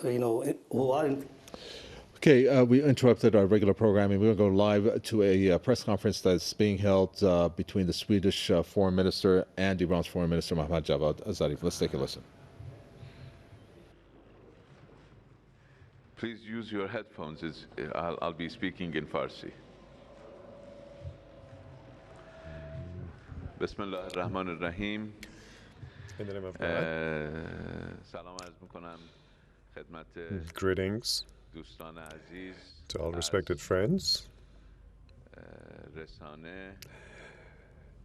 who are in. Okay, we interrupted our regular programming. We're going to go live to a press conference that's being held between the Swedish Foreign Minister and Iran's Foreign Minister, Mohammad Javad Zarif. Let's take a listen. Please use your headphones. I'll be speaking in Farsi. Bismillah ar-Rahman ar-Rahim. In the name of God. Greetings to all respected friends,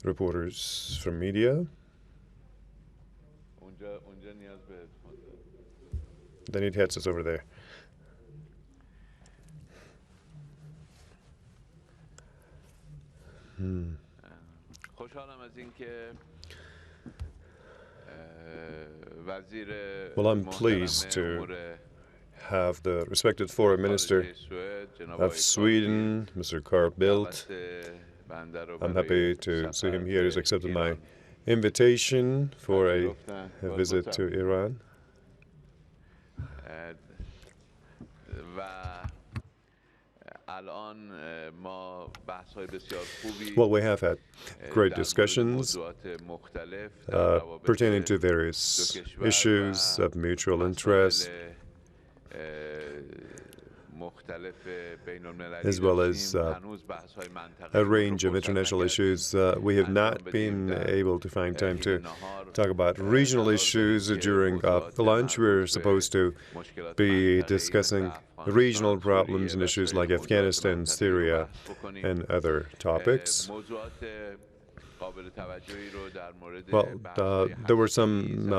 reporters from media. They need headsets over there. Well, I'm pleased to have the respected Foreign Minister of Sweden, Mr. Carl Bildt. I'm happy to see him here. He's accepted my invitation for a visit to Iran. Well, we have had great discussions pertaining to various issues of mutual interest, as well as a range of international issues. We have not been able to find time to talk about regional issues during lunch. We're supposed to be discussing regional problems and issues like Afghanistan, Syria, and other topics. Well, there were some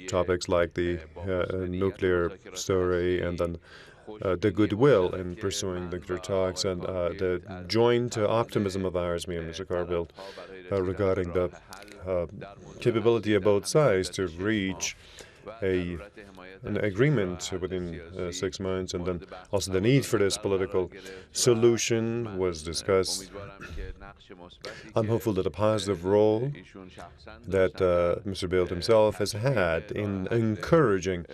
topics like the nuclear story, and then the goodwill in pursuing nuclear talks, and the joint optimism of ours, me and Mr. Carville, regarding the capability of both sides to reach an agreement within 6 months, and then also the need for this political solution was discussed. I'm hopeful that a positive role that Mr. Bildt himself has had in encouraging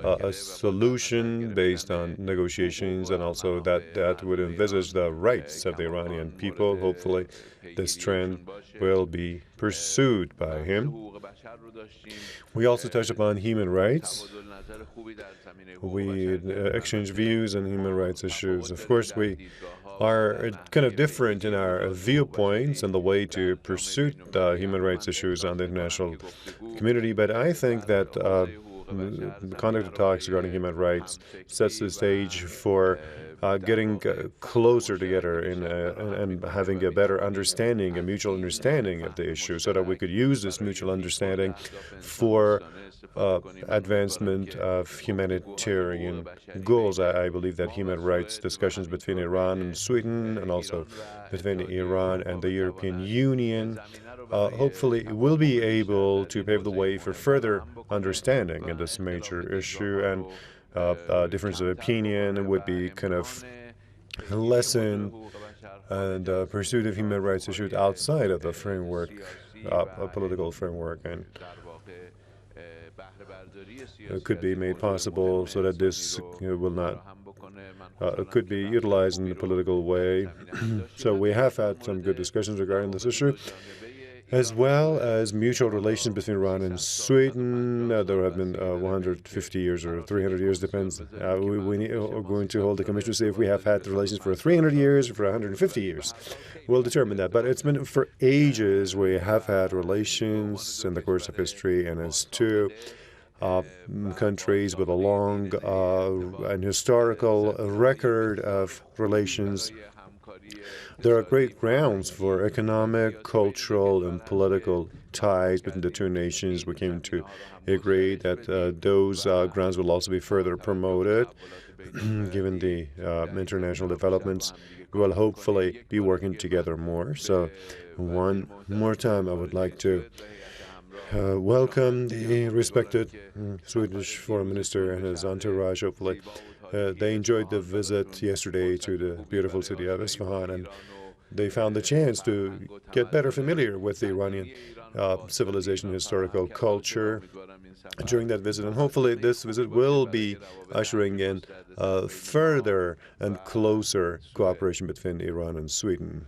a solution based on negotiations, and also that would envisage the rights of the Iranian people. Hopefully, this trend will be pursued by him. We also touched upon human rights. We exchanged views on human rights issues. Of course, we are kind of different in our viewpoints and the way to pursue human rights issues on the international community, but I think that the conduct of talks regarding human rights sets the stage for getting closer together and having a better understanding, a mutual understanding of the issue, so that we could use this mutual understanding for advancement of humanitarian goals. I believe that human rights discussions between Iran and Sweden, and also between Iran and the European Union, hopefully will be able to pave the way for further understanding in this major issue, and difference of opinion would be kind of lessened, and pursuit of human rights issues outside of the framework, a political framework, and it could be made possible so that this will not could be utilized in a political way. So we have had some good discussions regarding this issue, as well as mutual relations between Iran and Sweden. There have been 150 years or 300 years, depends. We're going to hold the commission to see if we have had relations for 300 years or for 150 years. We'll determine that. But it's been for ages we have had relations in the course of history, and as two countries with a long and historical record of relations. There are great grounds for economic, cultural, and political ties between the two nations. We came to agree that those grounds will also be further promoted. Given the international developments, we will hopefully be working together more. So one more time, I would like to welcome the respected Swedish Foreign Minister and his entourage. Hopefully, they enjoyed the visit yesterday to the beautiful city of Isfahan, and they found the chance to get better familiar with the Iranian civilization, historical culture during that visit. And hopefully this visit will be ushering in further and closer cooperation between Iran and Sweden.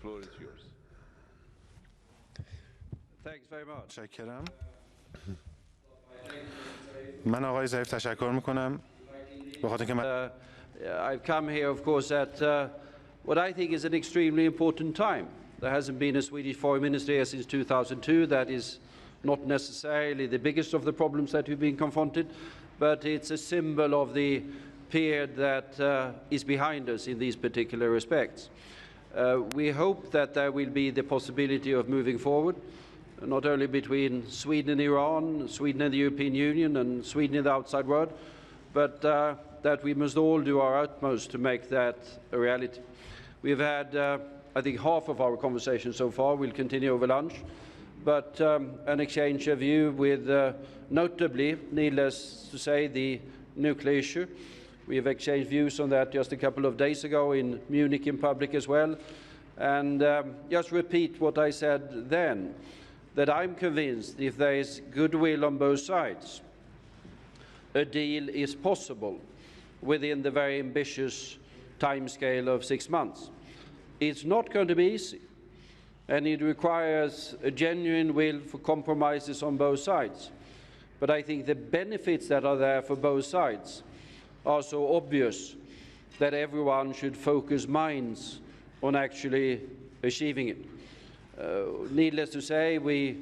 Thanks very much. من آقای ظریف تشکر میکنم. I've come here, of course, at what I think is an extremely important time. There hasn't been a Swedish foreign minister here since 2002. That is not necessarily the biggest of the problems that we've been confronted, but it's a symbol of the period that is behind us in these particular respects. We hope that there will be the possibility of moving forward, not only between Sweden and Iran, Sweden and the European Union, and Sweden and the outside world, but that we must all do our utmost to make that a reality. We've had, I think, half of our conversation so far. We'll continue over lunch, but an exchange of view with, notably, needless to say, the nuclear issue. We have exchanged views on that just a couple of days ago in Munich in public as well. And just repeat what I said then, that I'm convinced if there is goodwill on both sides, a deal is possible within the very ambitious timescale of 6 months. It's not going to be easy, and it requires a genuine will for compromises on both sides. But I think the benefits that are there for both sides are so obvious that everyone should focus minds on actually achieving it. Needless to say, we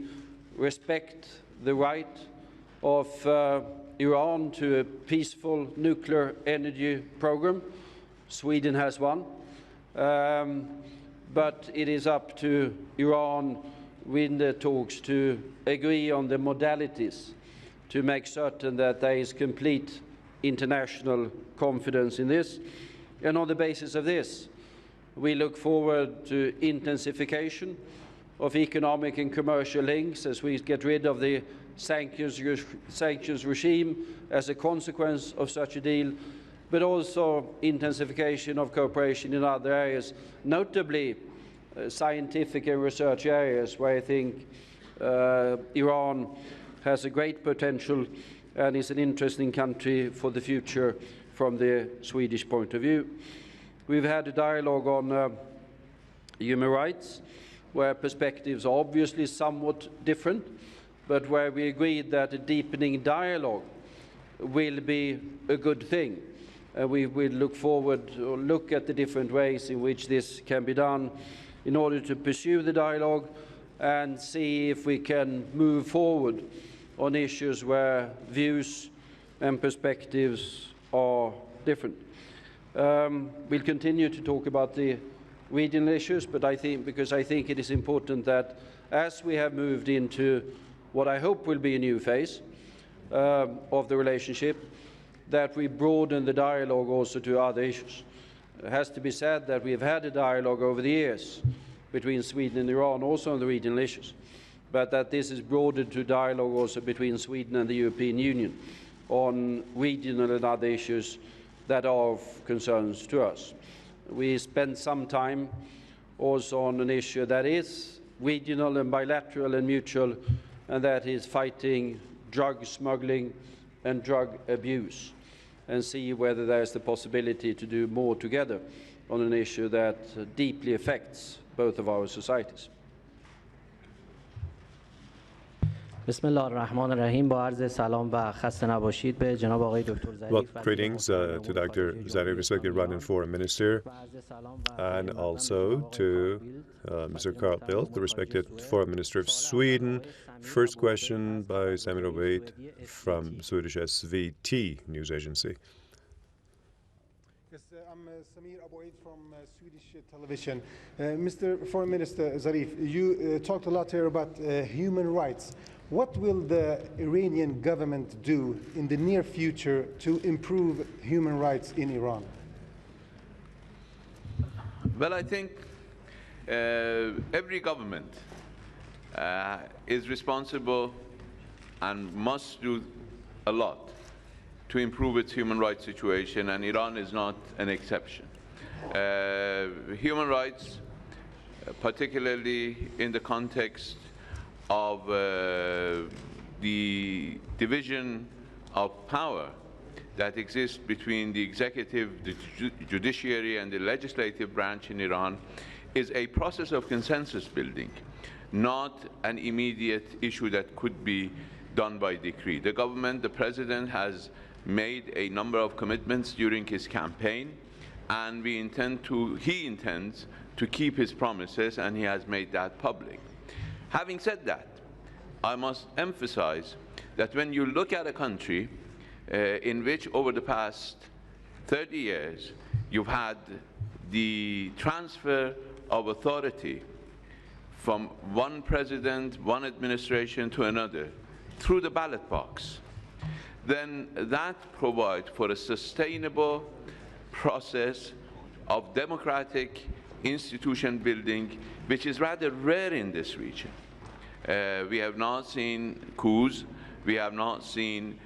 respect the right of Iran to a peaceful nuclear energy program. Sweden has one. But it is up to Iran within the talks to agree on the modalities to make certain that there is complete international confidence in this. And on the basis of this, we look forward to intensification of economic and commercial links as we get rid of the sanctions regime as a consequence of such a deal, but also intensification of cooperation in other areas, notably scientific and research areas where I think Iran has a great potential and is an interesting country for the future from the Swedish point of view. We've had a dialogue on human rights, where perspectives are obviously somewhat different, but where we agreed that a deepening dialogue will be a good thing. We will look forward or look at the different ways in which this can be done in order to pursue the dialogue and see if we can move forward on issues where views and perspectives are different. We'll continue to talk about the regional issues, but I think it is important that as we have moved into what I hope will be a new phase of the relationship, that we broaden the dialogue also to other issues. It has to be said that we have had a dialogue over the years between Sweden and Iran also on the regional issues, but that this is broadened to dialogue also between Sweden and the European Union on regional and other issues that are of concerns to us. We spent some time also on an issue that is regional and bilateral and mutual, and that is fighting drug smuggling and drug abuse, and see whether there is the possibility to do more together on an issue that deeply affects both of our societies. بسم الله الرحمن الرحیم با عرض سلام و خسته نباشید به جناب آقای دکتر ظریف. Well, greetings to Dr. Zarif, respected Iranian Foreign Minister, and also to Mr. Carl Bildt, the respected Foreign Minister of Sweden. First question by Samir Obeid from Swedish SVT News Agency. Yes, I'm Samir Obeid from Swedish television. Mr. Foreign Minister Zarif, you talked a lot here about human rights. What will the Iranian government do in the near future to improve human rights in Iran? Well, I think every government is responsible and must do a lot to improve its human rights situation, and Iran is not an exception. Human rights, particularly in the context of the division of power that exists between the executive, the judiciary, and the legislative branch in Iran is a process of consensus building, not an immediate issue that could be done by decree. The government, the president, has made a number of commitments during his campaign, and he intends to keep his promises, and he has made that public. Having said that, I must emphasize that when you look at a country in which over the past 30 years you've had the transfer of authority from one president, one administration to another through the ballot box, then that provides for a sustainable process of democratic institution building, which is rather rare in this region. We have not seen coups, we have not seen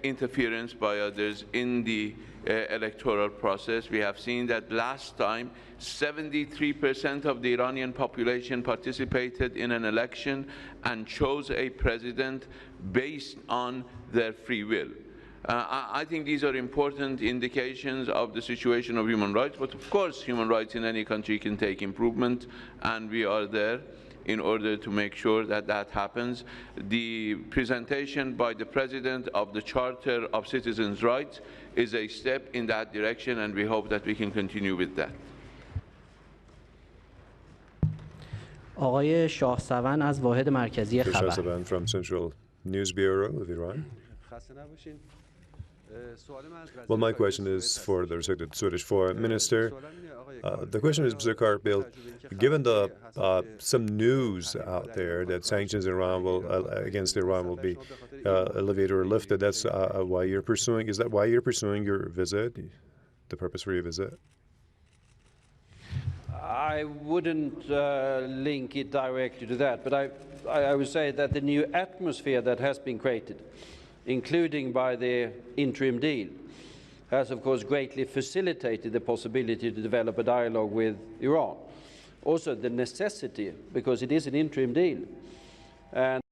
interference by others in the electoral process. We have seen that last time 73% of the Iranian population participated in an election and chose a president based on their free will. I think these are important indications of the situation of human rights, but of course human rights in any country can take improvement, and we are there in order to make sure that that happens. The presentation by the President of the Charter of Citizens' Rights is a step in that direction, and we hope that we can continue with that. آقای شاهسوند از واحد مرکزی خبر. Shahsavan from Central News Bureau of Iran. Well, my question is for the respected Swedish Foreign Minister. The question is, Mr. Cartbill, given the some news out there that sanctions against Iran will be alleviated or lifted, that's why you're pursuing. Is that why you're pursuing your visit? The purpose for your visit? I wouldn't link it directly to that, but I would say that the new atmosphere that has been created, including by the interim deal, has of course greatly facilitated the possibility to develop a dialogue with Iran. Also the necessity, because it is an interim deal, and